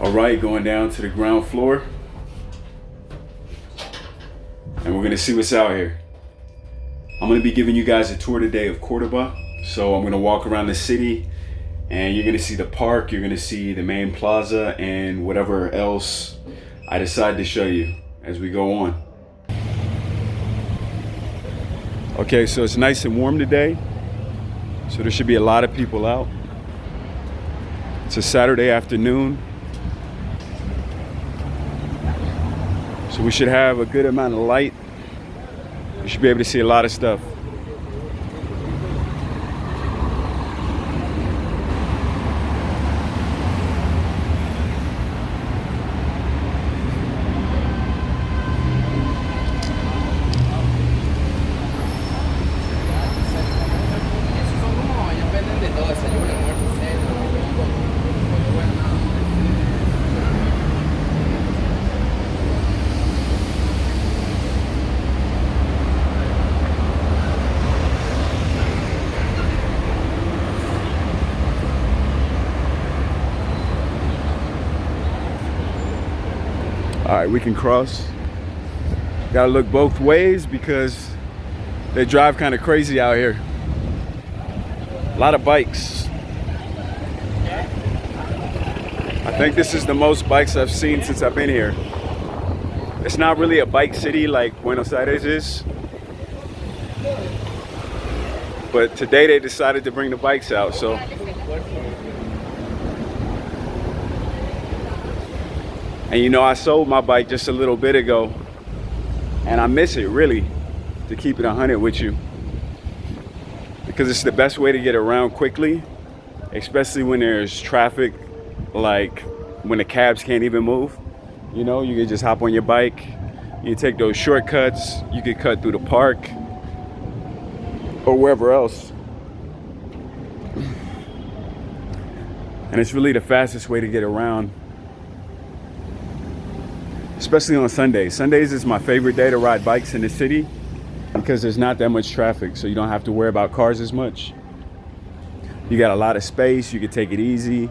All right, going down to the ground floor, and we're gonna see what's out here. I'm gonna be giving you guys a tour today of Cordoba. So I'm gonna walk around the city, and you're gonna see the park, you're gonna see the main plaza, and whatever else I decide to show you as we go on. Okay, so it's nice and warm today, so there should be a lot of people out. It's a Saturday afternoon, so we should have a good amount of light. You should be able to see a lot of stuff. All right, we can cross. Gotta look both ways because they drive kind of crazy out here. A lot of bikes. I think this is the most bikes I've seen since I've been here. It's not really a bike city like Buenos Aires is, but today they decided to bring the bikes out, so. And you know, I sold my bike just a little bit ago, and I miss it really, to keep it 100 with you, because it's the best way to get around quickly, especially when there's traffic, like when the cabs can't even move. You know, you can just hop on your bike, you take those shortcuts, you can cut through the park or wherever else. And it's really the fastest way to get around, especially on Sundays. Sundays is my favorite day to ride bikes in the city because there's not that much traffic, so you don't have to worry about cars as much. You got a lot of space, you can take it easy,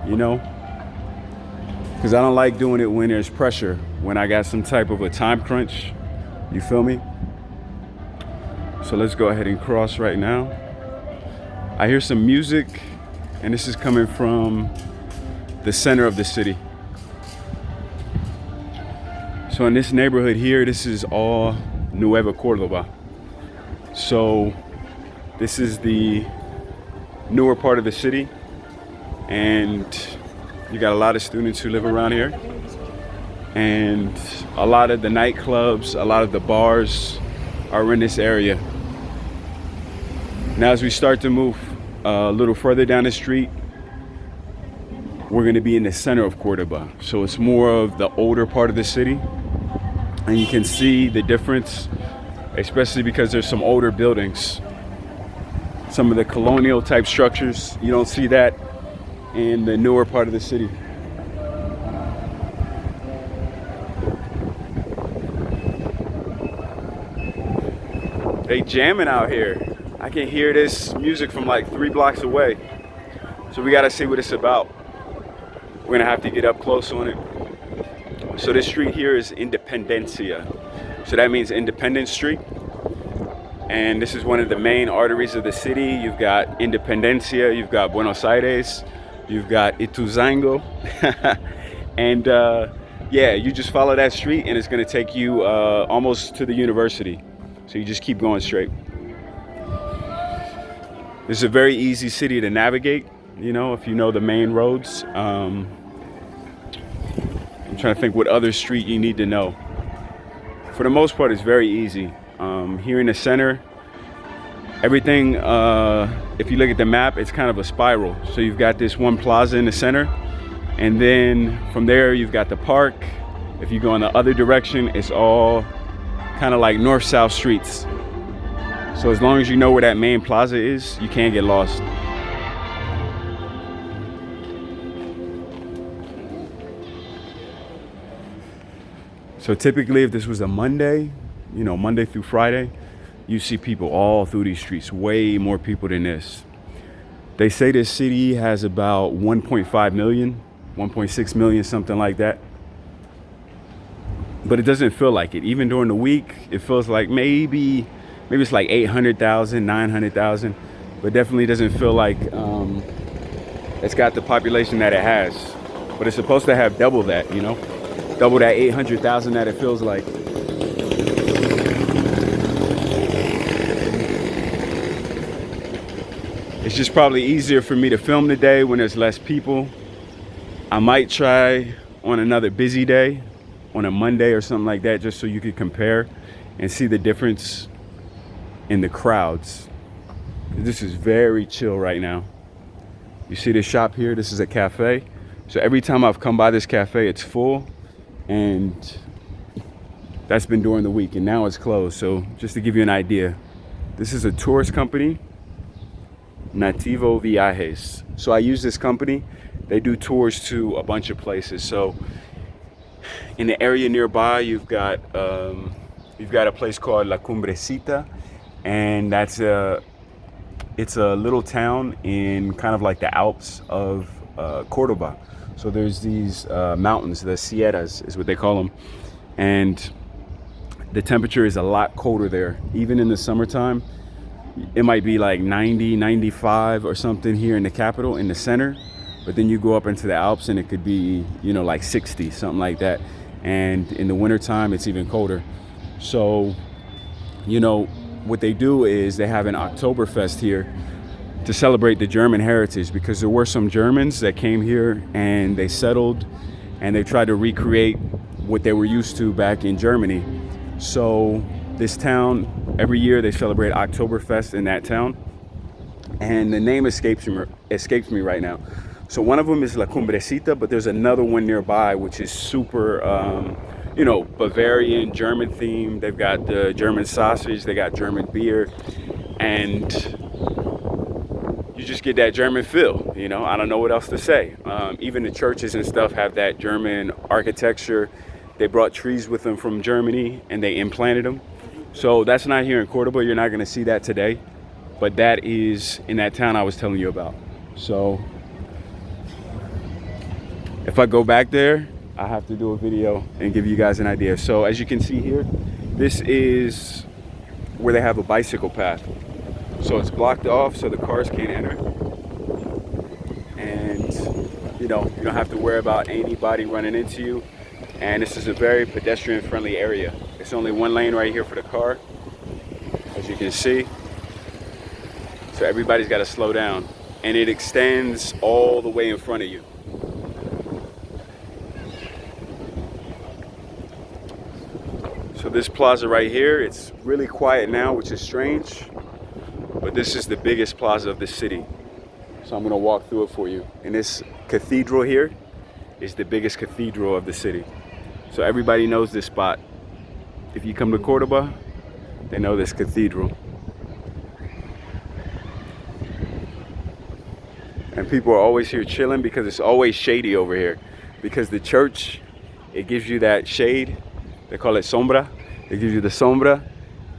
you know? Because I don't like doing it when there's pressure, when I got some type of a time crunch, you feel me? So let's go ahead and cross right now. I hear some music, and this is coming from the center of the city. So in this neighborhood here, this is all Nueva Cordoba. So this is the newer part of the city, and you got a lot of students who live around here, and a lot of the nightclubs, a lot of the bars are in this area. Now as we start to move a little further down the street, we're going to be in the center of Cordoba. So it's more of the older part of the city. And you can see the difference, especially because there's some older buildings. Some of the colonial type structures, you don't see that in the newer part of the city. They jamming out here. I can hear this music from like 3 blocks away. So we gotta see what it's about. We're gonna have to get up close on it. So this street here is Independencia. So that means Independence Street. And this is one of the main arteries of the city. You've got Independencia, you've got Buenos Aires, you've got Ituzaingó. And yeah, you just follow that street and it's gonna take you almost to the university. So you just keep going straight. This is a very easy city to navigate, you know, if you know the main roads. I'm trying to think what other street you need to know. For the most part, it's very easy. Here in the center, everything, if you look at the map, it's kind of a spiral. So you've got this one plaza in the center, and then from there, you've got the park. If you go in the other direction, it's all kind of like north-south streets. So as long as you know where that main plaza is, you can't get lost. So typically if this was a Monday, you know, Monday through Friday, you see people all through these streets, way more people than this. They say this city has about 1.5 million, 1.6 million, something like that. But it doesn't feel like it. Even during the week, it feels like maybe it's like 800,000, 900,000, but definitely doesn't feel like it's got the population that it has. But it's supposed to have double that, you know, double that 800,000 that it feels like. It's just probably easier for me to film today when there's less people. I might try on another busy day, on a Monday or something like that, just so you could compare and see the difference in the crowds. This is very chill right now. You see this shop here? This is a cafe. So every time I've come by this cafe, it's full, and that's been during the week, and now it's closed. So just to give you an idea, this is a tourist company, Nativo Viajes. So I use this company. They do tours to a bunch of places. So in the area nearby, you've got a place called La Cumbrecita, and it's a little town in kind of like the Alps of Cordoba. So there's these mountains, the sierras is what they call them, and the temperature is a lot colder there. Even in the summertime, it might be like 90, 95 or something here in the capital, in the center. But then you go up into the Alps and it could be, you know, like 60, something like that. And in the wintertime, it's even colder. So, you know, what they do is they have an Oktoberfest here to celebrate the German heritage, because there were some Germans that came here and they settled and they tried to recreate what they were used to back in Germany. So this town, every year they celebrate Oktoberfest in that town. And the name escapes me right now. So one of them is La Cumbrecita, but there's another one nearby, which is super, you know, Bavarian, German themed. They've got the German sausage, they got German beer, and you just get that German feel, you know. I don't know what else to say. Even the churches and stuff have that German architecture. They brought trees with them from Germany and they implanted them. So that's not here in Cordoba. You're not going to see that today, but that is in that town I was telling you about. So if I go back there, I have to do a video and give you guys an idea. So as you can see here, this is where they have a bicycle path. So it's blocked off so the cars can't enter. And you know, you don't have to worry about anybody running into you. And this is a very pedestrian friendly area. It's only one lane right here for the car, as you can see. So everybody's got to slow down. And it extends all the way in front of you. So this plaza right here, it's really quiet now, which is strange, but this is the biggest plaza of the city. So I'm gonna walk through it for you. And this cathedral here is the biggest cathedral of the city. So everybody knows this spot. If you come to Cordoba, they know this cathedral. And people are always here chilling because it's always shady over here. Because the church, it gives you that shade. They call it sombra. It gives you the sombra,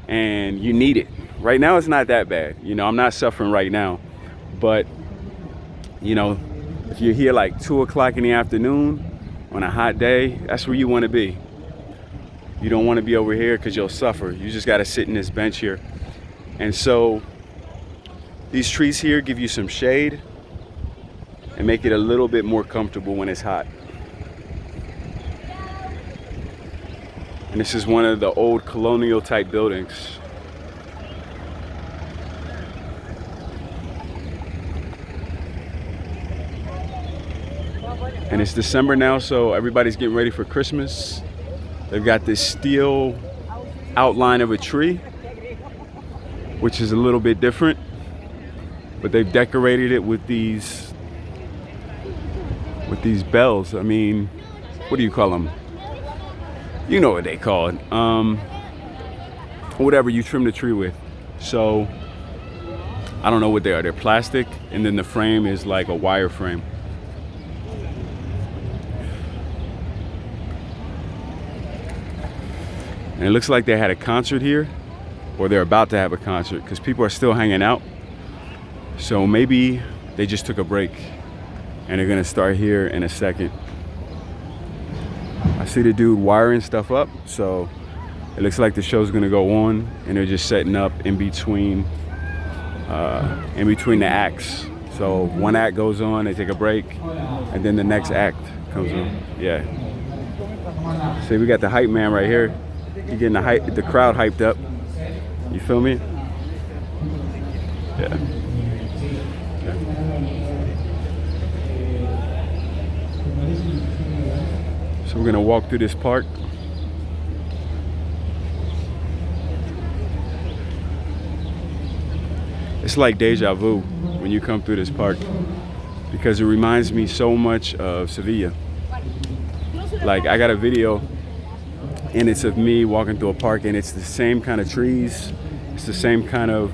and you need it. Right now, it's not that bad. You know, I'm not suffering right now. But, you know, if you're here like 2 o'clock in the afternoon on a hot day, that's where you want to be. You don't want to be over here because you'll suffer. You just got to sit in this bench here. And so these trees here give you some shade and make it a little bit more comfortable when it's hot. And this is one of the old colonial type buildings. And it's December now, so everybody's getting ready for Christmas. They've got this steel outline of a tree, which is a little bit different, but they've decorated it with these bells. I mean, what do you call them? You know what they call it. Whatever you trim the tree with. So I don't know what they are. They're plastic, and then the frame is like a wire frame. And it looks like they had a concert here, or they're about to have a concert, because people are still hanging out. So maybe they just took a break and they're gonna start here in a second. I see the dude wiring stuff up, so it looks like the show's gonna go on, and they're just setting up in between the acts. So one act goes on, they take a break, and then the next act comes on. Yeah. See, we got the hype man right here. He's getting the crowd hyped up. You feel me? Yeah. So we're gonna walk through this park. It's like deja vu when you come through this park because it reminds me so much of Sevilla. Like, I got a video and it's of me walking through a park, and it's the same kind of trees. It's the same kind of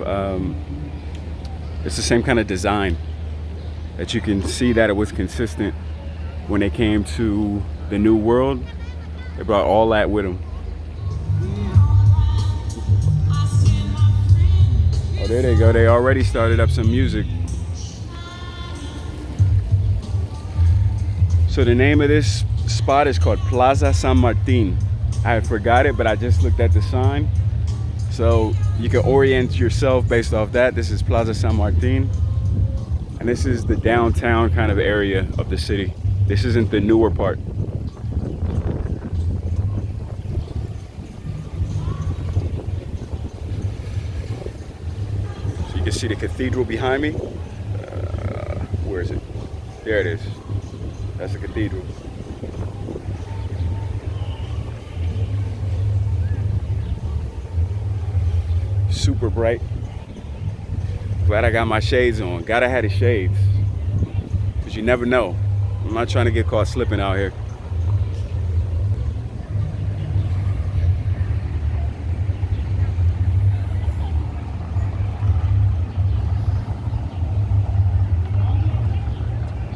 design that you can see that it was consistent when they came to the New World. They brought all that with them. Oh, there they go. They already started up some music. So the name of this spot is called Plaza San Martin. I forgot it, but I just looked at the sign. So you can orient yourself based off that. This is Plaza San Martin. And this is the downtown kind of area of the city. This isn't the newer part. So you can see the cathedral behind me. Where is it? There it is. That's the cathedral. Super bright. Glad I got my shades on. Gotta have the shades, because you never know. I'm not trying to get caught slipping out here.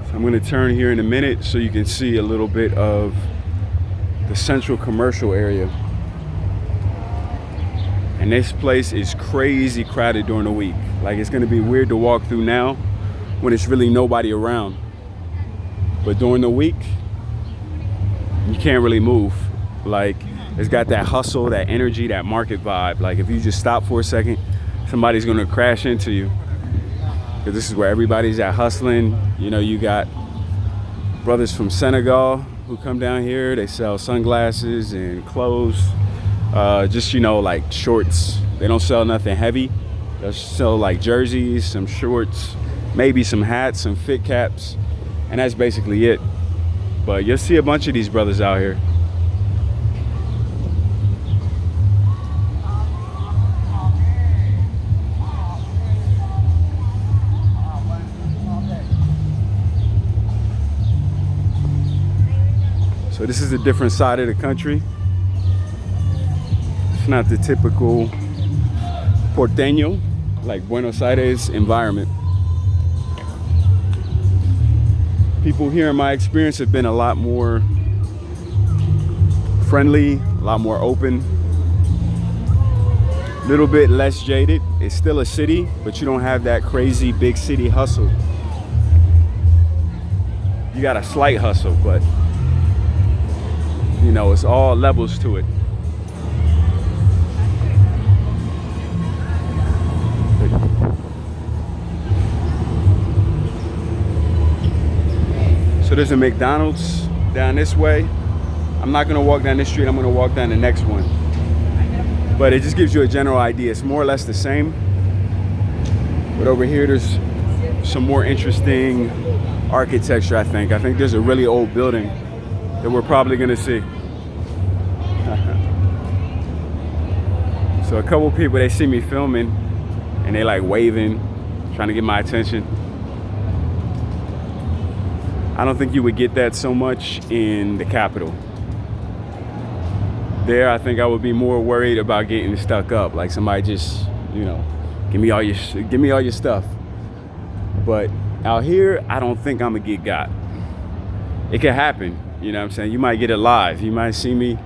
So I'm gonna turn here in a minute so you can see a little bit of the central commercial area. And this place is crazy crowded during the week. Like, it's gonna be weird to walk through now when it's really nobody around. But during the week, you can't really move. Like, it's got that hustle, that energy, that market vibe. Like, if you just stop for a second, somebody's gonna crash into you. Because this is where everybody's at hustling. You know, you got brothers from Senegal who come down here. They sell sunglasses and clothes. Just, you know, like shorts. They don't sell nothing heavy. They'll sell like jerseys, some shorts, maybe some hats, some fit caps, and that's basically it. But you'll see a bunch of these brothers out here. So this is a different side of the country. It's not the typical porteño, like Buenos Aires environment. People here, in my experience, have been a lot more friendly, a lot more open, a little bit less jaded. It's still a city, but you don't have that crazy big city hustle. You got a slight hustle, but you know, it's all levels to it. So there's a McDonald's down this way. I'm not gonna walk down this street, I'm gonna walk down the next one. But it just gives you a general idea. It's more or less the same. But over here, there's some more interesting architecture, I think. I think there's a really old building that we're probably gonna see. So a couple people, they see me filming and they like waving, trying to get my attention. I don't think you would get that so much in the capital. There, I think I would be more worried about getting stuck up, like somebody just, you know, give me all your stuff. But out here, I don't think I'm gonna get got. It could happen, you know what I'm saying? You might get it live. You might see me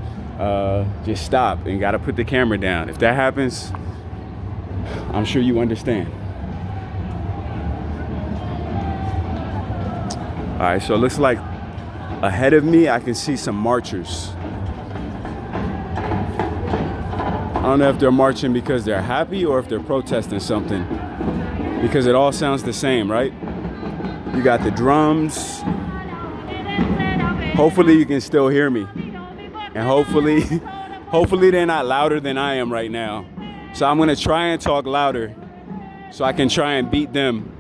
just stop and gotta put the camera down. If that happens, I'm sure you understand. All right, so it looks like ahead of me, I can see some marchers. I don't know if they're marching because they're happy or if they're protesting something, because it all sounds the same, right? You got the drums. Hopefully you can still hear me. And hopefully they're not louder than I am right now. So I'm gonna try and talk louder so I can try and beat them.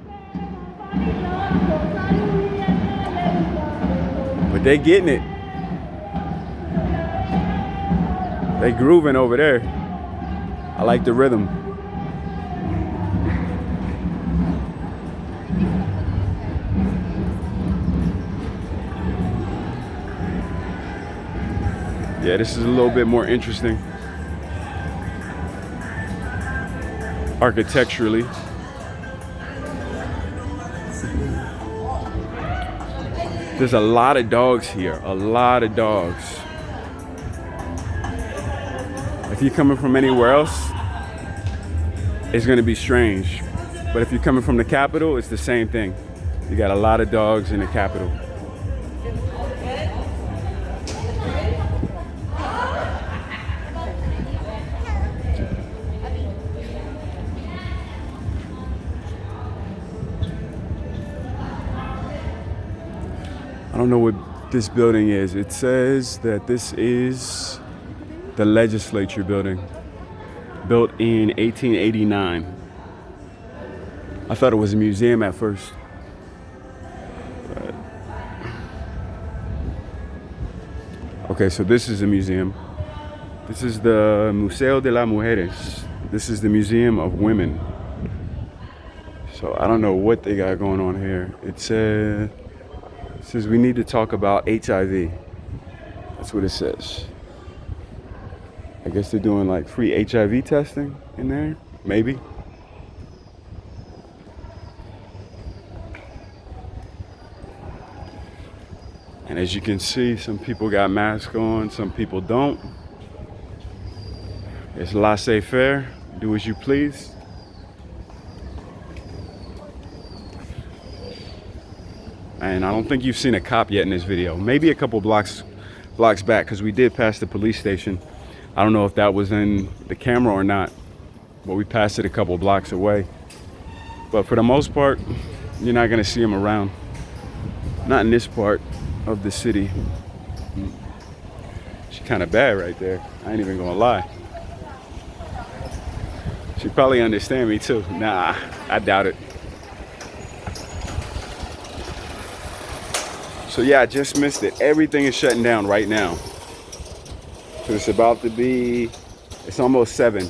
But they getting it. They grooving over there. I like the rhythm. Yeah, this is a little bit more interesting architecturally. There's a lot of dogs here, a lot of dogs. If you're coming from anywhere else, it's gonna be strange. But if you're coming from the capital, it's the same thing. You got a lot of dogs in the capital. I don't know what this building is. It says that this is the legislature building, built in 1889. I thought it was a museum at first. Okay, so this is a museum. This is the Museo de las Mujeres. This is the Museum of Women. So I don't know what they got going on here. It says we need to talk about HIV. That's what it says. I guess they're doing like free HIV testing in there, maybe. And as you can see, some people got masks on, some people don't. It's laissez-faire, do as you please. And I don't think you've seen a cop yet in this video. Maybe a couple blocks back, because we did pass the police station. I don't know if that was in the camera or not, but we passed it a couple blocks away. But for the most part, you're not gonna see them around. Not in this part of the city. She's kind of bad right there. I ain't even gonna lie. She probably understand me too. Nah, I doubt it. So yeah, I just missed it. Everything is shutting down right now. So it's about to be, it's almost 7.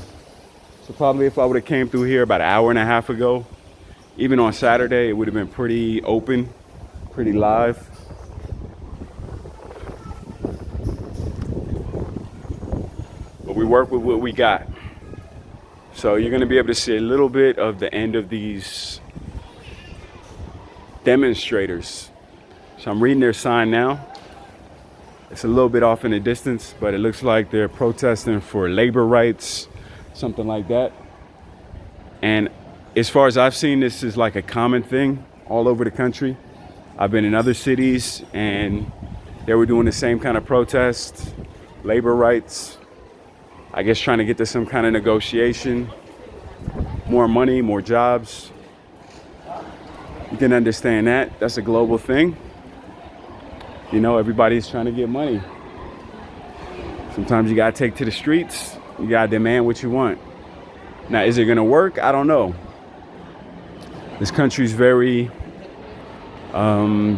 So probably if I would have came through here about an hour and a half ago, even on Saturday, it would have been pretty open, pretty live. But we work with what we got. So you're gonna be able to see a little bit of the end of these demonstrators. So I'm reading their sign now. It's a little bit off in the distance, but it looks like they're protesting for labor rights, something like that. And as far as I've seen, this is like a common thing all over the country. I've been in other cities and they were doing the same kind of protests, labor rights. I guess trying to get to some kind of negotiation, more money, more jobs. You can understand that. That's a global thing. You know, everybody's trying to get money. Sometimes you gotta take to the streets. You gotta demand what you want. Now, is it gonna work? I don't know. This country's very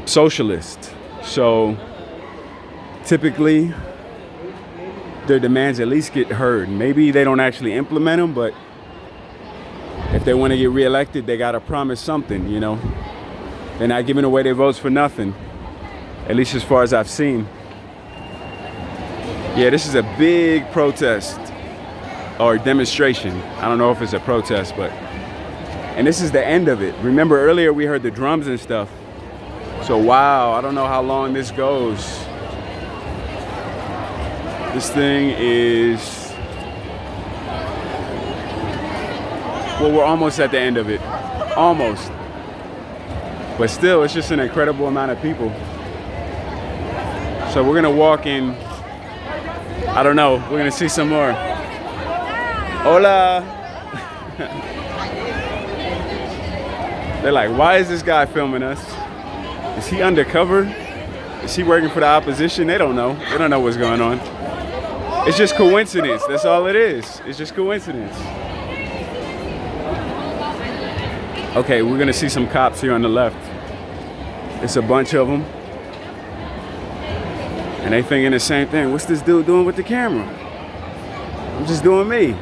socialist. So typically, their demands at least get heard. Maybe they don't actually implement them, but if they want to get reelected, they gotta promise something, you know. They're not giving away their votes for nothing. At least as far as I've seen. Yeah, this is a big protest or demonstration. I don't know if it's a protest, but, and this is the end of it. Remember earlier we heard the drums and stuff. So wow, I don't know how long this goes. This thing is, well, we're almost at the end of it. Almost. But still, it's just an incredible amount of people. So we're gonna walk in, I don't know, we're gonna see some more. Hola. They're like, why is this guy filming us? Is he undercover? Is he working for the opposition? They don't know. They don't know what's going on. It's just coincidence. That's all it is. It's just coincidence. Okay, we're gonna see some cops here on the left. It's a bunch of them. And they thinking the same thing. What's this dude doing with the camera? I'm just doing me.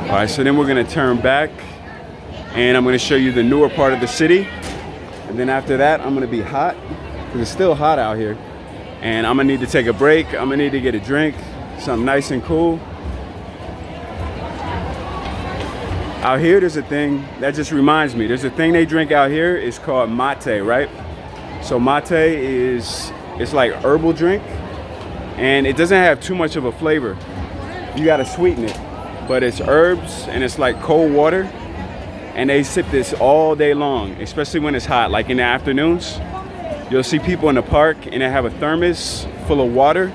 All right, so then we're gonna turn back and I'm gonna show you the newer part of the city. And then after that, I'm gonna be hot, because it's still hot out here. And I'm gonna need to take a break. I'm gonna need to get a drink, something nice and cool. Out here, there's a thing, that just reminds me, there's a thing they drink out here, it's called mate, right? So mate it's like herbal drink, and it doesn't have too much of a flavor. You gotta sweeten it. But it's herbs and it's like cold water, and they sip this all day long, especially when it's hot. Like in the afternoons, you'll see people in the park and they have a thermos full of water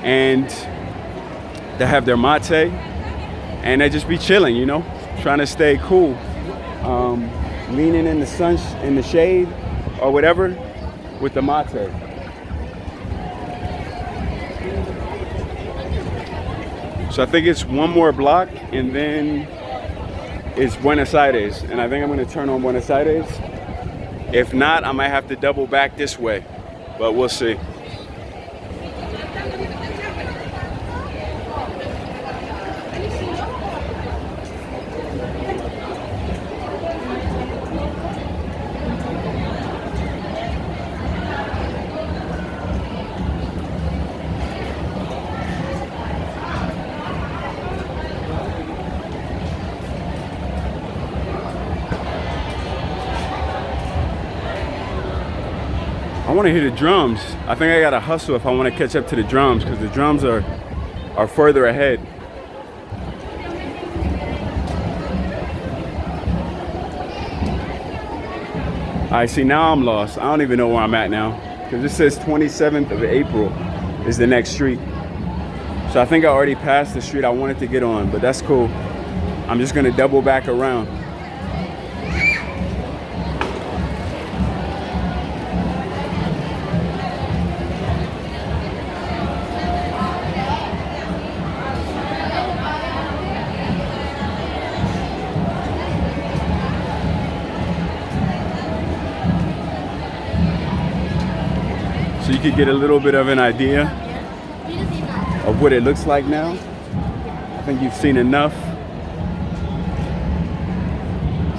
and they have their mate and they just be chilling, you know, trying to stay cool, leaning in the sun, in the shade or whatever with the mate. So I think it's one more block and then it's Buenos Aires. And I think I'm gonna turn on Buenos Aires. If not, I might have to double back this way, but we'll see. I want to hear the drums. I think I gotta hustle if I want to catch up to the drums, because the drums are further ahead. I see, now I'm lost. I don't even know where I'm at now, because it says 27th of April is the next street. So I think I already passed the street I wanted to get on, but that's cool. I'm just gonna double back around. So you could get a little bit of an idea of what it looks like now. I think you've seen enough.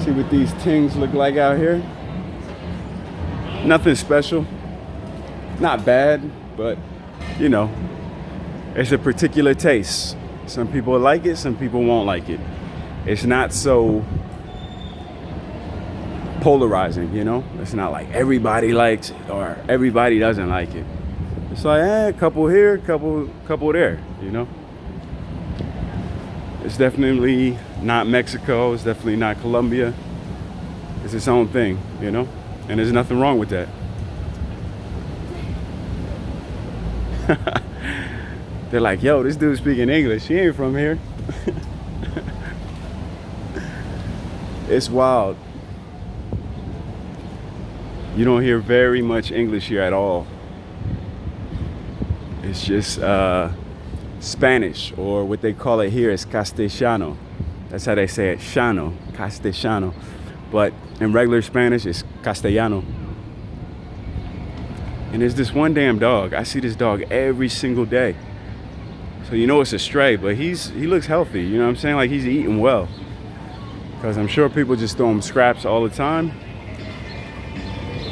See what these things look like out here. Nothing special. Not bad, but you know, it's a particular taste. Some people like it, some people won't like it. It's not so polarizing, you know? It's not like everybody likes it or everybody doesn't like it. It's like, a couple here, couple there, you know? It's definitely not Mexico, it's definitely not Colombia. It's its own thing, you know? And there's nothing wrong with that. They're like, yo, this dude's speaking English, he ain't from here. It's wild. You don't hear very much English here at all. It's just Spanish, or what they call it here is Castellano. That's how they say it, Shano, Castellano. But in regular Spanish, it's Castellano. And there's this one damn dog. I see this dog every single day. So you know it's a stray, but he looks healthy. You know what I'm saying? Like he's eating well. Because I'm sure people just throw him scraps all the time.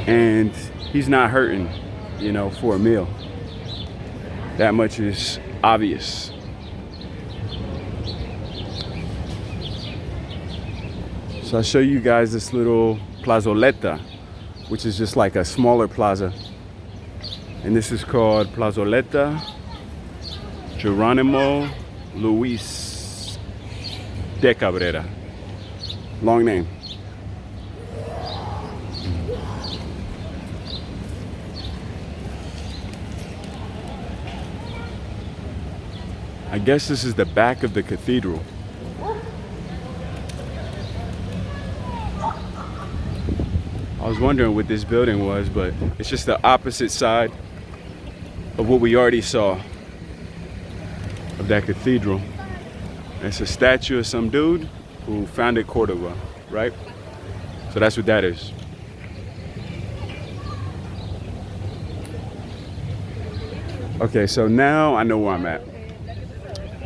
And he's not hurting, you know, for a meal. That much is obvious. So I'll show you guys this little plazoleta, which is just like a smaller plaza. And this is called Plazoleta Geronimo Luis de Cabrera. Long name. I guess this is the back of the cathedral. I was wondering what this building was, but it's just the opposite side of what we already saw of that cathedral. It's a statue of some dude who founded Cordoba, right? So that's what that is. Okay, so now I know where I'm at.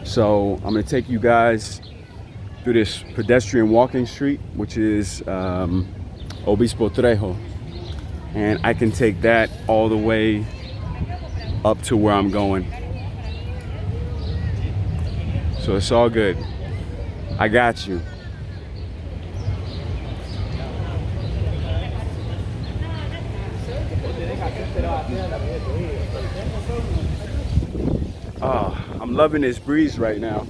So I'm gonna take you guys through this pedestrian walking street, which is Obispo Trejo. And I can take that all the way up to where I'm going. So it's all good. I got you. Oh, I'm loving this breeze right now.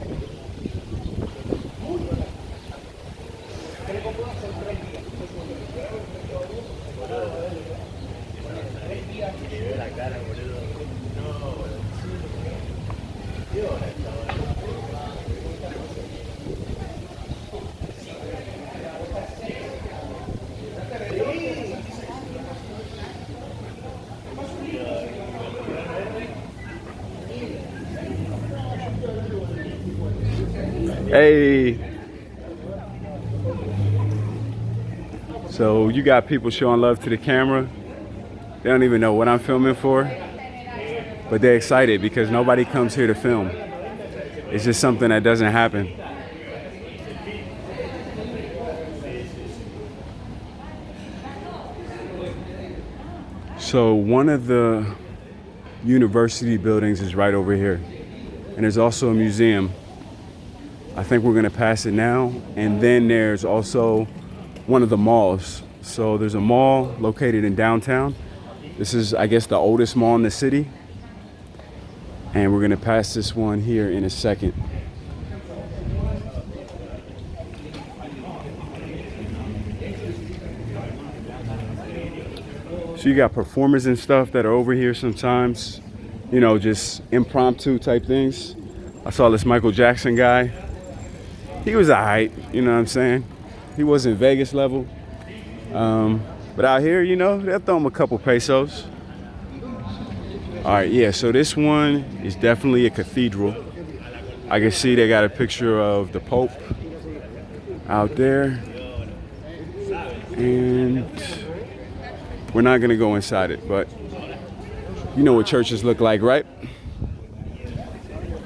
Hey. So you got people showing love to the camera. They don't even know what I'm filming for, but they're excited because nobody comes here to film. It's just something that doesn't happen. So one of the university buildings is right over here, and there's also a museum. I think we're gonna pass it now. And then there's also one of the malls. So there's a mall located in downtown. This is, I guess, the oldest mall in the city. And we're gonna pass this one here in a second. So you got performers and stuff that are over here sometimes, you know, just impromptu type things. I saw this Michael Jackson guy. He was alright, you know what I'm saying? He wasn't Vegas level. But out here, you know, they'll throw him a couple pesos. Alright, yeah, so this one is definitely a cathedral. I can see they got a picture of the Pope out there. And we're not gonna go inside it, but you know what churches look like, right?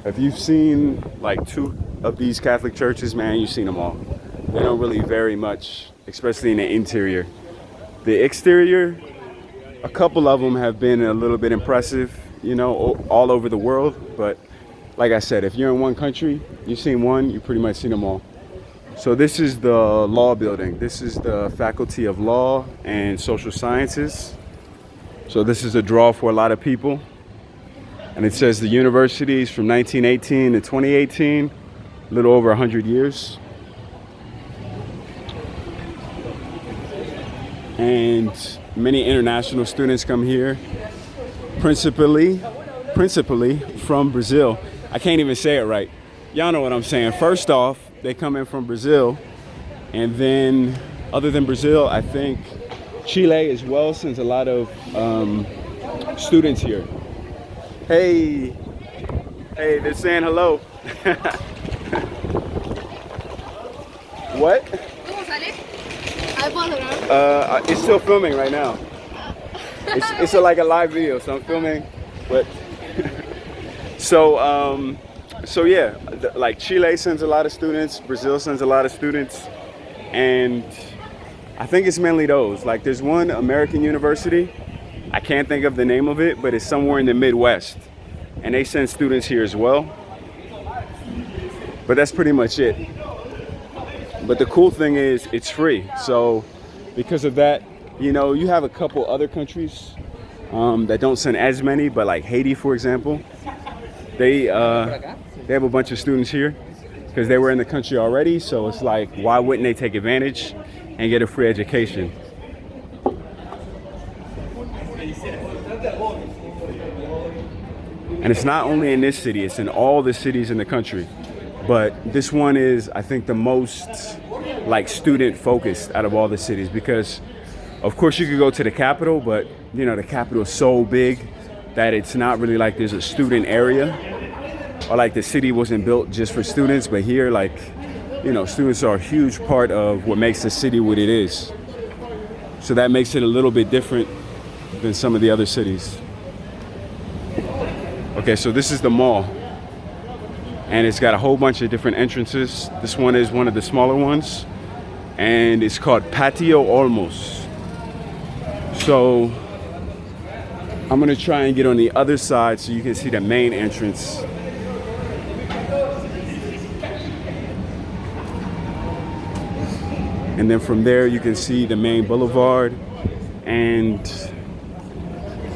If you've seen like 2 of these Catholic churches, man, you've seen them all. They don't really vary much, especially in the interior. The exterior, a couple of them have been a little bit impressive, you know, all over the world. But like I said, if you're in one country, you've seen one, you pretty much seen them all. So this is the law building. This is the Faculty of Law and Social Sciences. So this is a draw for a lot of people. And it says the universities from 1918 to 2018, a little over 100 years. And many international students come here, principally from Brazil. I can't even say it right. Y'all know what I'm saying. First off, they come in from Brazil. And then, other than Brazil, I think Chile as well sends a lot of students here. Hey, they're saying hello. What? It's still filming right now. It's like a live video, so I'm filming. But so yeah, like Chile sends a lot of students, Brazil sends a lot of students, and I think it's mainly those. Like there's one American university, I can't think of the name of it, but it's somewhere in the Midwest. and they send students here as well. But that's pretty much it. But the cool thing is it's free. So because of that, you know, you have a couple other countries that don't send as many, but like Haiti, for example, they have a bunch of students here because they were in the country already. So it's like, why wouldn't they take advantage and get a free education? And it's not only in this city, it's in all the cities in the country. But this one is, I think, the most like student focused out of all the cities, because of course you could go to the capital, but you know, the capital is so big that it's not really like there's a student area, or like the city wasn't built just for students. But here, like, you know, students are a huge part of what makes the city what it is. So that makes it a little bit different than some of the other cities. Okay, so this is the mall, and it's got a whole bunch of different entrances. This one is one of the smaller ones, and it's called Patio Olmos. So I'm gonna try and get on the other side so you can see the main entrance. And then from there you can see the main boulevard, and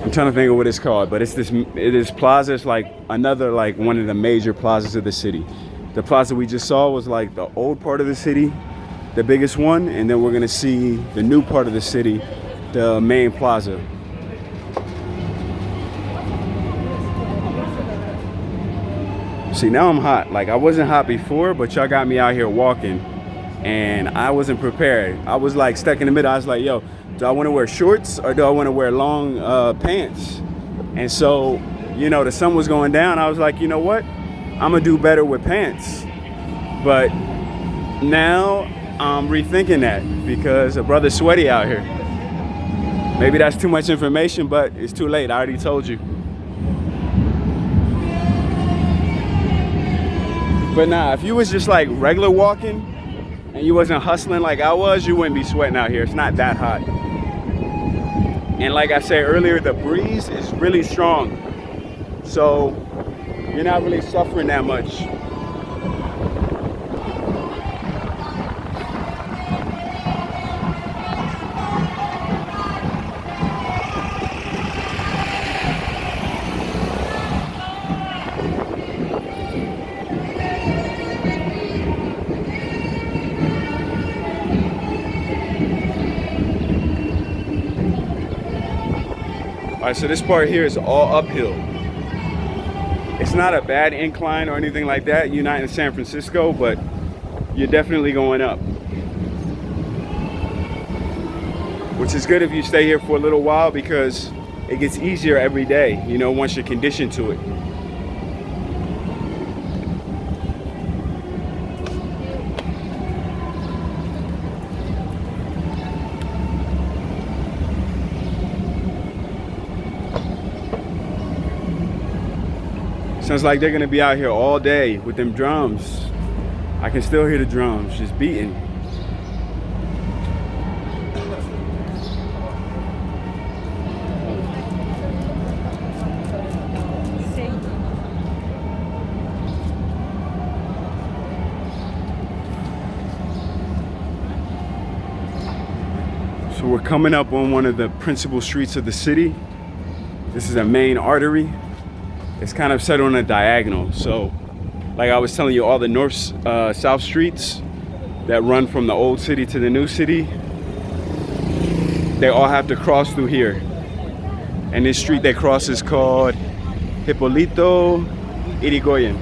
I'm trying to think of what it's called, but it is plaza. It's like another, like one of the major plazas of the city. The plaza we just saw was like the old part of the city, the biggest one, and then we're gonna see the new part of the city, the main plaza. See, now I'm hot. Like, I wasn't hot before, but y'all got me out here walking, and I wasn't prepared. I was like stuck in the middle. I was like, yo, do I want to wear shorts or do I want to wear long pants? And so, you know, the sun was going down. I was like, you know what? I'm gonna do better with pants. But now I'm rethinking that because a brother's sweaty out here. Maybe that's too much information, but it's too late. I already told you. But nah, if you was just like regular walking and you wasn't hustling like I was, you wouldn't be sweating out here. It's not that hot. And like I said earlier, the breeze is really strong. So you're not really suffering that much. All right, so this part here is all uphill. It's not a bad incline or anything like that. You're not in San Francisco, but you're definitely going up. Which is good if you stay here for a little while, because it gets easier every day, you know, once you're conditioned to it. Sounds like they're gonna be out here all day with them drums. I can still hear the drums just beating. So we're coming up on one of the principal streets of the city. This is a main artery. It's kind of set on a diagonal. So like I was telling you, all the north-south streets that run from the old city to the new city, they all have to cross through here. And this street they cross is called Hipólito Yrigoyen.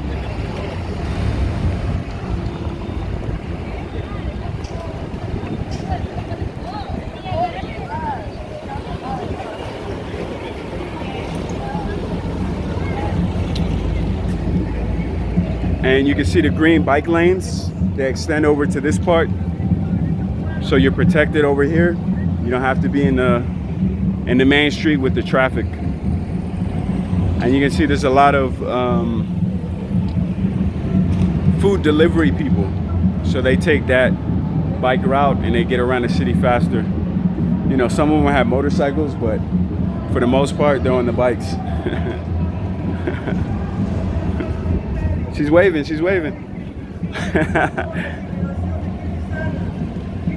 And you can see the green bike lanes. They extend over to this part. So you're protected over here. You don't have to be in the main street with the traffic. And you can see there's a lot of food delivery people. So they take that bike route and they get around the city faster. You know, some of them have motorcycles, but for the most part, they're on the bikes. She's waving, she's waving.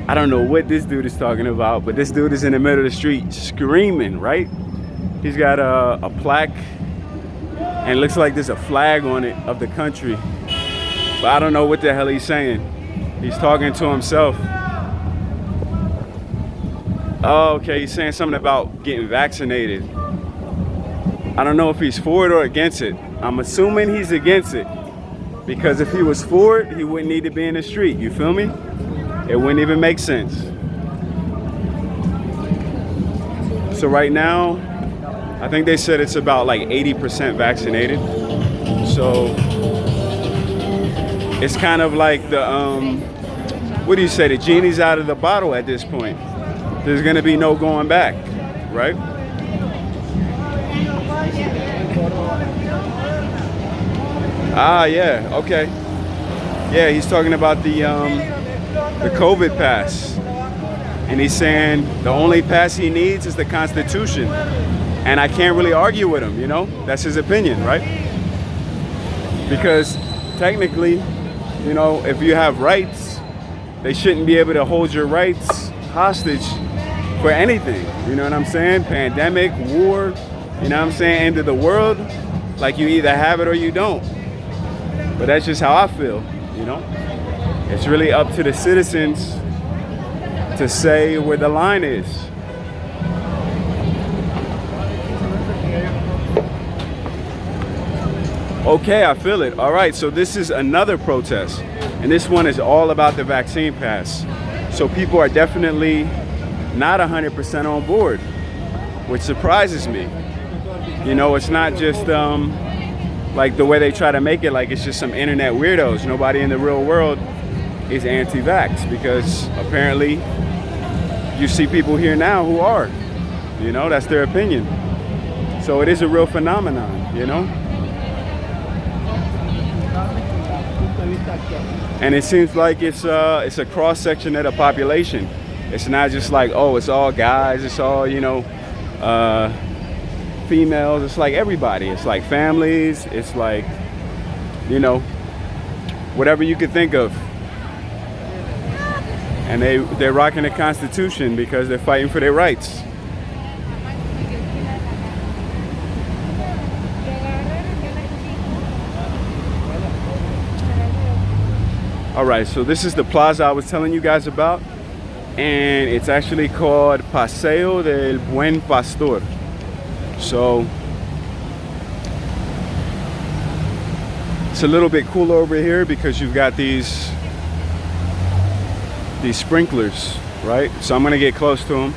I don't know what this dude is talking about, but this dude is in the middle of the street screaming, right? He's got a plaque, and it looks like there's a flag on it of the country. But I don't know what the hell he's saying. He's talking to himself. Oh, okay, he's saying something about getting vaccinated. I don't know if he's for it or against it. I'm assuming he's against it. Because if he was for it, he wouldn't need to be in the street. You feel me? It wouldn't even make sense. So right now, I think they said it's about like 80% vaccinated. So it's kind of like the, what do you say? The genie's out of the bottle at this point. There's gonna be no going back, right? Ah, yeah, okay. Yeah, he's talking about the COVID pass. And he's saying the only pass he needs is the Constitution. And I can't really argue with him, you know? That's his opinion, right? Because technically, you know, if you have rights, they shouldn't be able to hold your rights hostage for anything. You know what I'm saying? Pandemic, war, you know what I'm saying? End of the world. Like you either have it or you don't. But that's just how I feel, you know? It's really up to the citizens to say where the line is. Okay, I feel it. All right, so this is another protest. And this one is all about the vaccine pass. So people are definitely not 100% on board, which surprises me. You know, it's not just like the way they try to make it like it's just some internet weirdos. Nobody in the real world is anti-vax, because apparently you see people here now who are, you know, that's their opinion. So it is a real phenomenon, you know? And it seems like it's a cross section of the population. It's not just like, oh, it's all guys, it's all, you know, females. It's like everybody. It's like families. It's like, you know, whatever you could think of. And they're rocking the Constitution because they're fighting for their rights. All right, so this is the plaza I was telling you guys about, and it's actually called Paseo del Buen Pastor. So it's a little bit cooler over here because you've got these sprinklers, right? So I'm gonna get close to them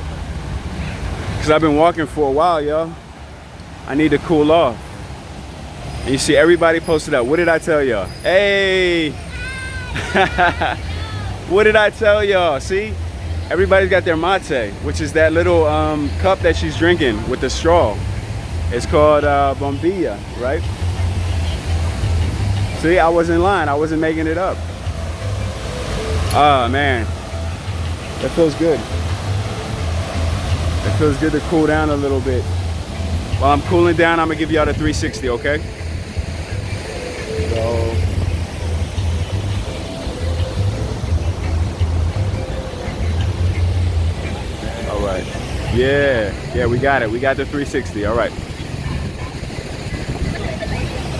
because I've been walking for a while, y'all. I need to cool off. And you see everybody posted up. What did I tell y'all? Hey! What did I tell y'all? See? Everybody's got their mate, which is that little cup that she's drinking with the straw. It's called bombilla, right? See, I wasn't lying. I wasn't making it up. Oh, man. That feels good. It feels good to cool down a little bit. While I'm cooling down, I'm going to give y'all the 360, okay? So... Yeah, we got it. We got the 360. All right.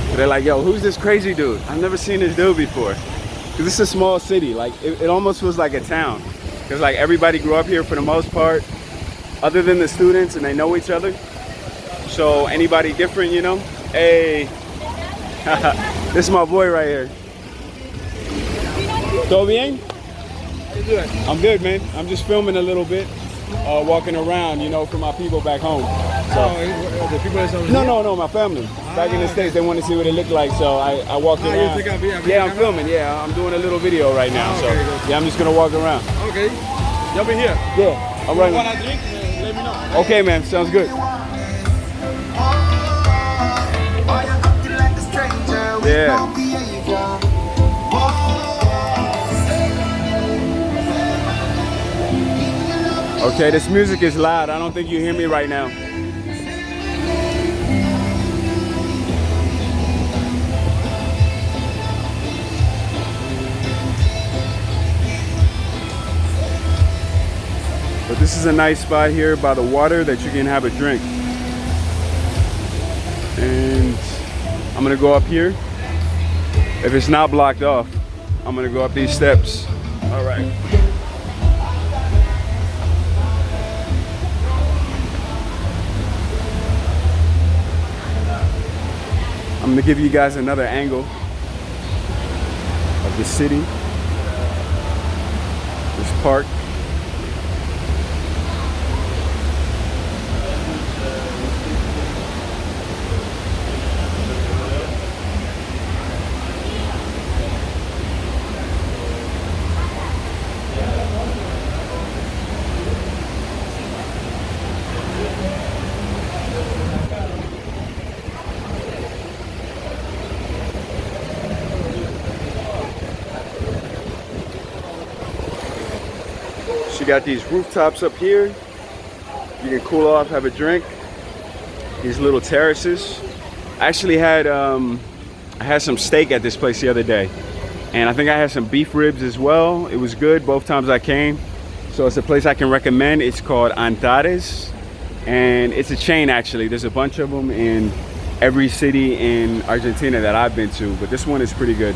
So they're like, yo, who's this crazy dude? I've never seen this dude before. Because this is a small city. Like, it almost feels like a town. Because, like, everybody grew up here for the most part, other than the students, and they know each other. So anybody different, you know? Hey. This is my boy right here. Todo bien? How you doing? I'm good, man. I'm just filming a little bit. Walking around, you know, for my people back home. So, the people that's over no, my family. Back in the States, they want to see what it looked like, so I walked around. Yeah, I'm filming, yeah. I'm doing a little video right now, so yeah, I'm just going to walk around. Okay. Y'all be here? Yeah, all right. You want a drink? Let me know. Okay, man, sounds good. Yeah. Okay, this music is loud. I don't think you hear me right now. this is a nice spot here by the water that you can have a drink. And I'm gonna go up here. If it's not blocked off, I'm gonna go up these steps. All right. I'm gonna give you guys another angle of the city, this park. You got these rooftops up here. You can cool off, have a drink. These little terraces. I actually had I had some steak at this place the other day, and I think I had some beef ribs as well. It was good both times I came. So it's a place I can recommend. It's called Antares, and it's a chain actually. There's a bunch of them in every city in Argentina that I've been to, but this one is pretty good.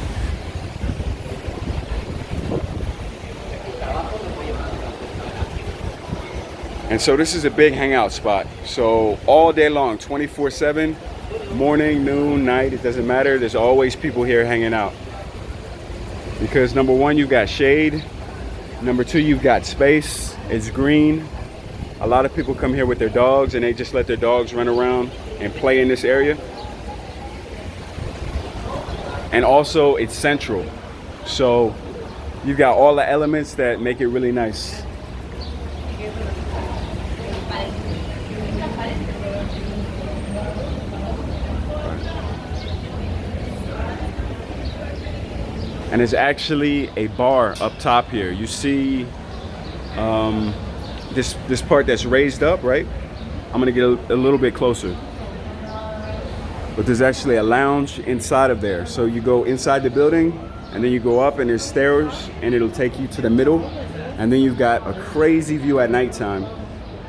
And so this is a big hangout spot. So all day long, 24/7, morning, noon, night, it doesn't matter. There's always people here hanging out. Because number one, you've got shade. Number two, you've got space. It's green. A lot of people come here with their dogs and they just let their dogs run around and play in this area. And also it's central. So you've got all the elements that make it really nice. And there's actually a bar up top here. You see this part that's raised up, right? I'm gonna get a little bit closer. But there's actually a lounge inside of there. So you go inside the building and then you go up and there's stairs and it'll take you to the middle. And then you've got a crazy view at nighttime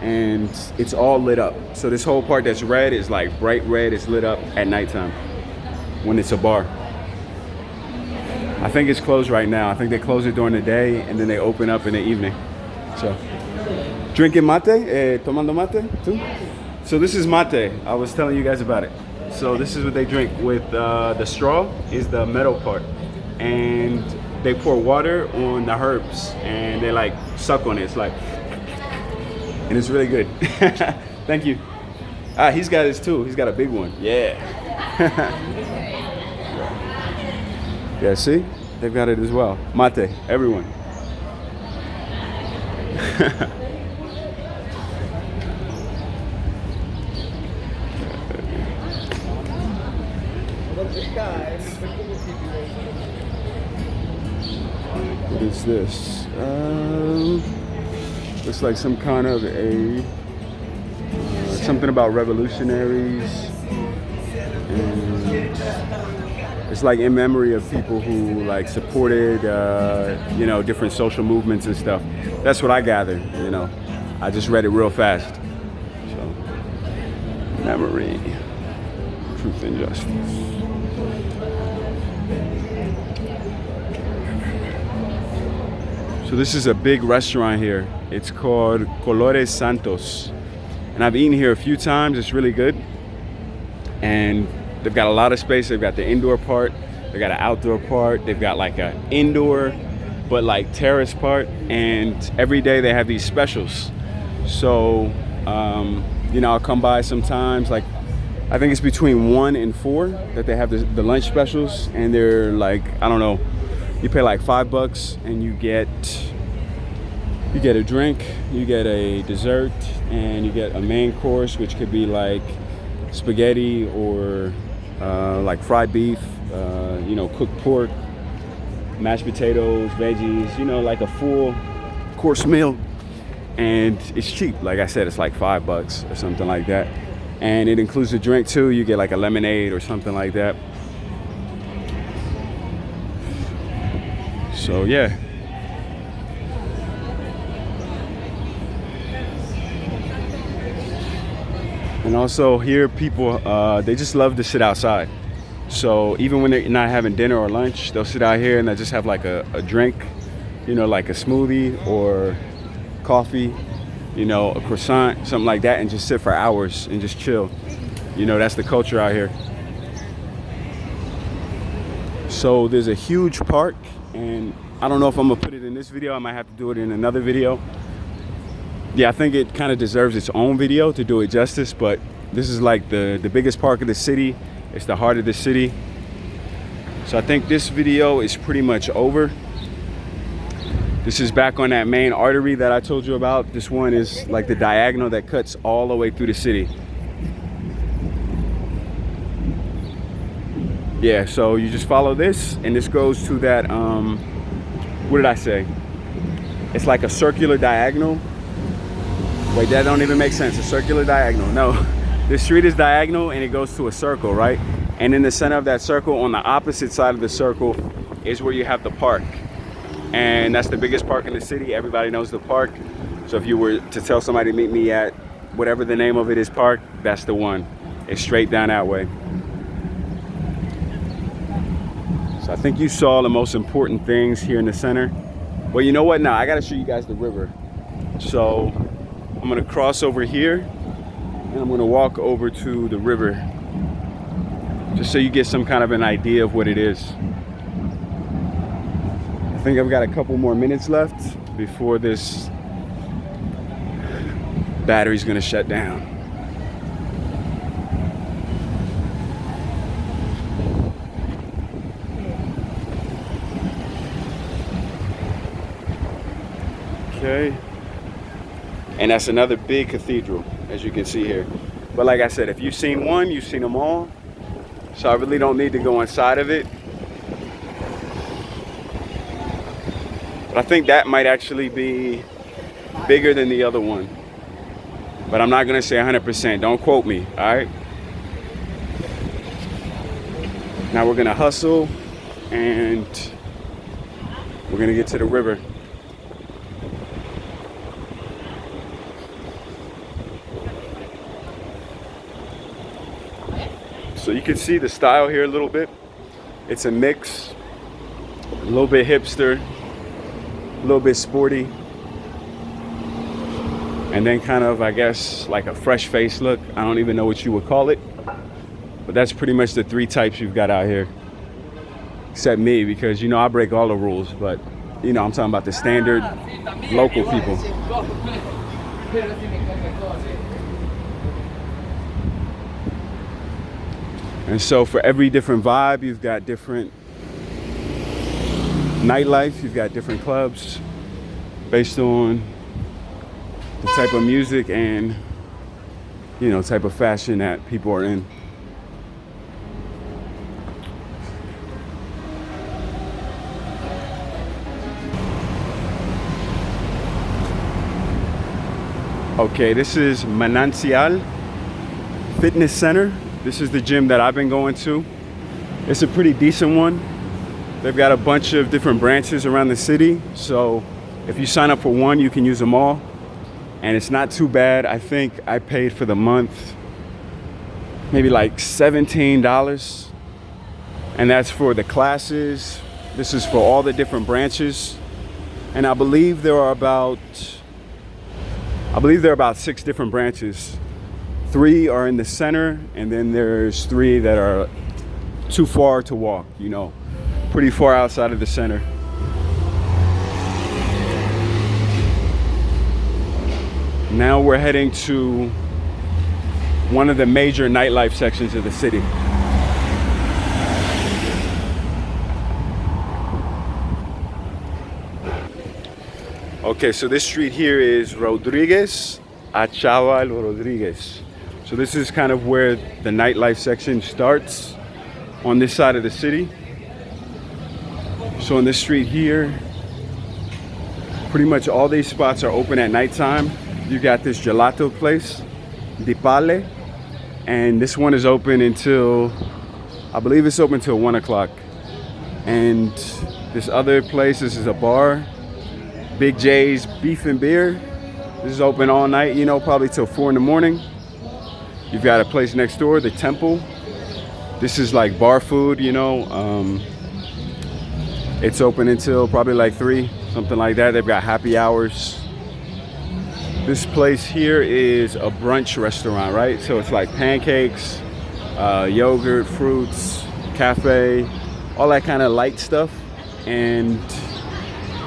and it's all lit up. So this whole part that's red is like bright red, it's lit up at nighttime when it's a bar. I think it's closed right now. I think they close it during the day and then they open up in the evening. So, drinking mate, tomando mate too? So this is mate. I was telling you guys about it. So this is what they drink with the straw is the metal part. And they pour water on the herbs and they like suck on it. It's like, and it's really good. Thank you. Ah, he's got his too. He's got a big one. Yeah. Yeah, see? They've got it as well. Mate, everyone. What is this? Looks like some kind of a something about revolutionaries. And it's like in memory of people who like supported, you know, different social movements and stuff. That's what I gathered, you know. I just read it real fast. So, memory, truth and justice. So this is a big restaurant here. It's called Colores Santos. And I've eaten here a few times. It's really good. And they've got a lot of space. They've got the indoor part. They've got an outdoor part. They've got like an indoor, but like terrace part. And every day they have these specials. So, you know, I'll come by sometimes. Like, I think it's between 1 and 4 that they have the lunch specials. And they're like, I don't know, you pay like $5 and you get a drink, you get a dessert, and you get a main course, which could be like spaghetti or like fried beef, you know, cooked pork, mashed potatoes, veggies, you know, like a full course meal. And it's cheap. Like I said, it's like $5 or something like that. And it includes a drink too. You get like a lemonade or something like that. So yeah. And also here, people, they just love to sit outside. So even when they're not having dinner or lunch, they'll sit out here and they'll just have like a drink, you know, like a smoothie or coffee, you know, a croissant, something like that, and just sit for hours and just chill. You know, that's the culture out here. So there's a huge park, and I don't know if I'm gonna put it in this video. I might have to do it in another video. Yeah, I think it kind of deserves its own video to do it justice, but this is like the biggest park of the city. It's the heart of the city. So I think this video is pretty much over. This is back on that main artery that I told you about. This one is like the diagonal that cuts all the way through the city. Yeah, so you just follow this, and this goes to that, what did I say? It's like a circular diagonal. Wait, that don't even make sense. A circular diagonal. No, the street is diagonal and it goes to a circle, right? And in the center of that circle, on the opposite side of the circle, is where you have the park. And that's the biggest park in the city. Everybody knows the park. So if you were to tell somebody to meet me at whatever the name of it is park, that's the one. It's straight down that way. So I think you saw the most important things here in the center. Well, you know what? Now I gotta show you guys the river. So I'm gonna cross over here and I'm gonna walk over to the river, just so you get some kind of an idea of what it is. I think I've got a couple more minutes left before this battery's gonna shut down. Okay. And that's another big cathedral, as you can see here. But like I said, if you've seen one, you've seen them all. So I really don't need to go inside of it. But I think that might actually be bigger than the other one. But I'm not gonna say 100%, don't quote me, all right? Now we're gonna hustle and we're gonna get to the river. So you can see the style here a little bit. It's a mix, a little bit hipster, a little bit sporty, and then kind of, I guess, like a fresh face look. I don't even know what you would call it, but that's pretty much the three types you've got out here. Except me, because, you know, I break all the rules, but, you know, I'm talking about the standard local people. And so for every different vibe, you've got different nightlife, you've got different clubs based on the type of music and, you know, type of fashion that people are in. Okay, this is Manancial Fitness Center. This is the gym that I've been going to. It's a pretty decent one. They've got a bunch of different branches around the city. So if you sign up for one, you can use them all. And it's not too bad. I think I paid for the month maybe like $17. And that's for the classes. This is for all the different branches. And I believe there are about 6 different branches. 3 are in the center, and then there's 3 that are too far to walk, you know, pretty far outside of the center. Now we're heading to one of the major nightlife sections of the city. Okay, so this street here is Rodriguez, Achaval Rodriguez. So this is kind of where the nightlife section starts on this side of the city. So on this street here, pretty much all these spots are open at nighttime. You got this gelato place, Di Pale, and this one is open until, I believe it's open till 1 o'clock. And this other place, this is a bar, Big J's Beef and Beer. This is open all night, you know, probably till 4 in the morning. You've got a place next door, the Temple. This is like bar food, you know. It's open until probably like 3, something like that. They've got happy hours. This place here is a brunch restaurant, right? So it's like pancakes, yogurt, fruits, cafe, all that kind of light stuff. And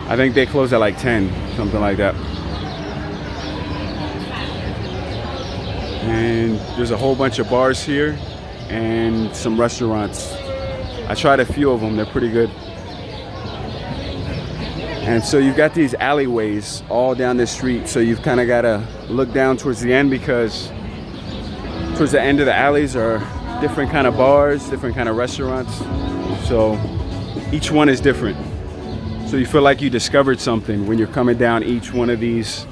I think they close at like 10, something like that. And there's a whole bunch of bars here and some restaurants. I tried a few of them, they're pretty good. And so you've got these alleyways all down the street. So you've kind of got to look down towards the end, because towards the end of the alleys are different kind of bars, different kind of restaurants. So each one is different. So you feel like you discovered something when you're coming down each one of these.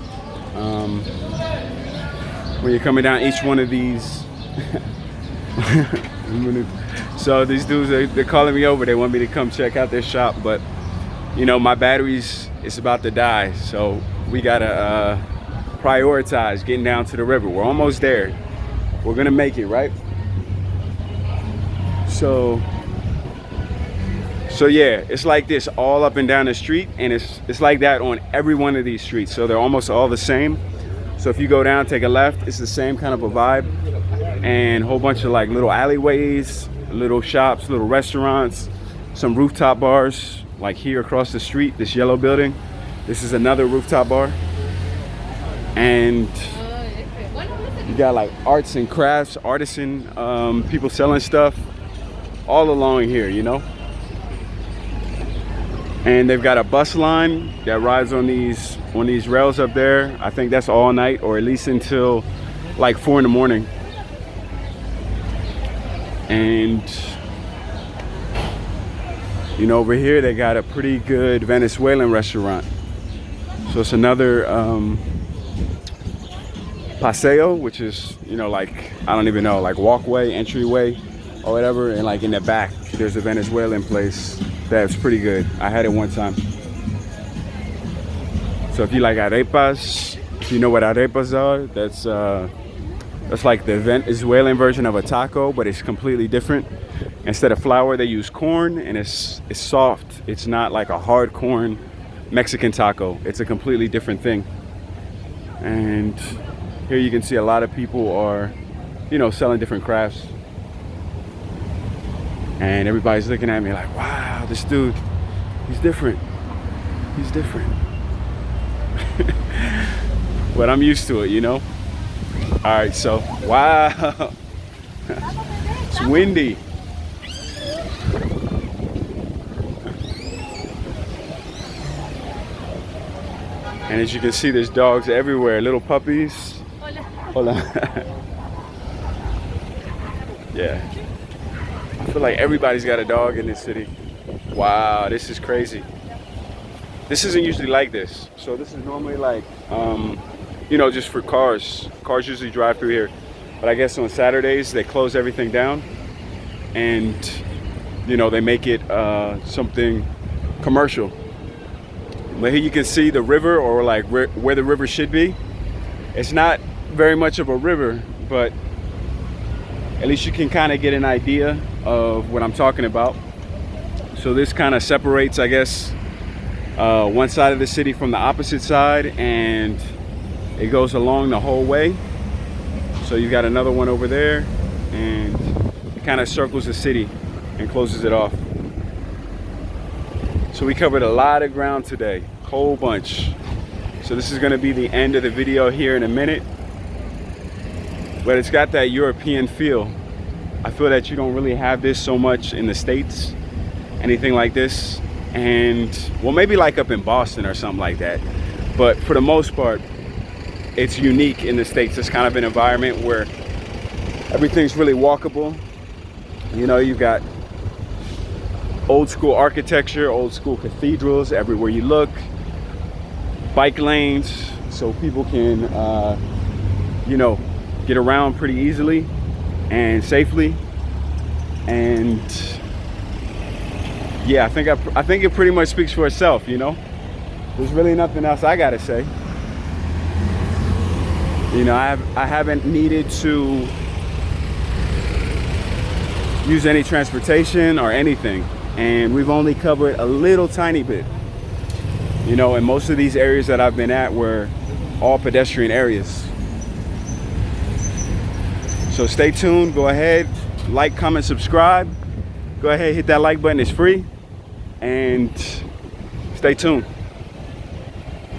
So these dudes, they're calling me over. They want me to come check out their shop, but you know, my batteries is about to die, so we gotta prioritize getting down to the river. We're almost there. We're gonna make it, right? So yeah, it's like this all up and down the street, and it's like that on every one of these streets. So they're almost all the same. So if you go down, take a left, it's the same kind of a vibe, and a whole bunch of like little alleyways, little shops, little restaurants, some rooftop bars. Like here across the street, this yellow building, this is another rooftop bar. And you got like arts and crafts, artisan, people selling stuff all along here, you know. And they've got a bus line that rides on these rails up there. I think that's all night, or at least until like 4 in the morning. And you know, over here they got a pretty good Venezuelan restaurant. So it's another paseo, which is, you know, like, I don't even know, like walkway, entryway, or whatever. And like in the back, there's a Venezuelan place that's pretty good. I had it one time. So if you like arepas, if you know what arepas are, that's like the Venezuelan version of a taco, but it's completely different. Instead of flour, they use corn, and it's soft. It's not like a hard corn Mexican taco. It's a completely different thing. And here you can see a lot of people are, you know, selling different crafts. And everybody's looking at me like, wow, this dude, he's different. He's different. But I'm used to it, you know? All right, so, wow. It's windy. And as you can see, there's dogs everywhere, little puppies. Hola. Yeah. I feel like everybody's got a dog in this city. Wow, this is crazy. This isn't usually like this. So this is normally like, you know, just for cars. Cars usually drive through here. But I guess on Saturdays, they close everything down. And, you know, they make it something commercial. But here you can see the river, or like where the river should be. It's not very much of a river, but at least you can kind of get an idea of what I'm talking about. So this kind of separates, I guess, one side of the city from the opposite side, and it goes along the whole way. So you've got another one over there, and it kind of circles the city and closes it off. So we covered a lot of ground today, whole bunch. So this is going to be the end of the video here in a minute, but it's got that European feel. I feel that you don't really have this so much in the States, anything like this. And well, maybe like up in Boston or something like that, but for the most part it's unique in the States. It's kind of an environment where everything's really walkable. You know, you've got old school architecture, old school cathedrals everywhere you look, bike lanes so people can you know, get around pretty easily and safely. And yeah, I think it pretty much speaks for itself, you know. There's really nothing else I gotta say. You know, I haven't needed to use any transportation or anything. And we've only covered a little tiny bit. You know, and most of these areas that I've been at were all pedestrian areas. So stay tuned, go ahead, like, comment, subscribe. Go ahead, hit that like button, it's free. And stay tuned.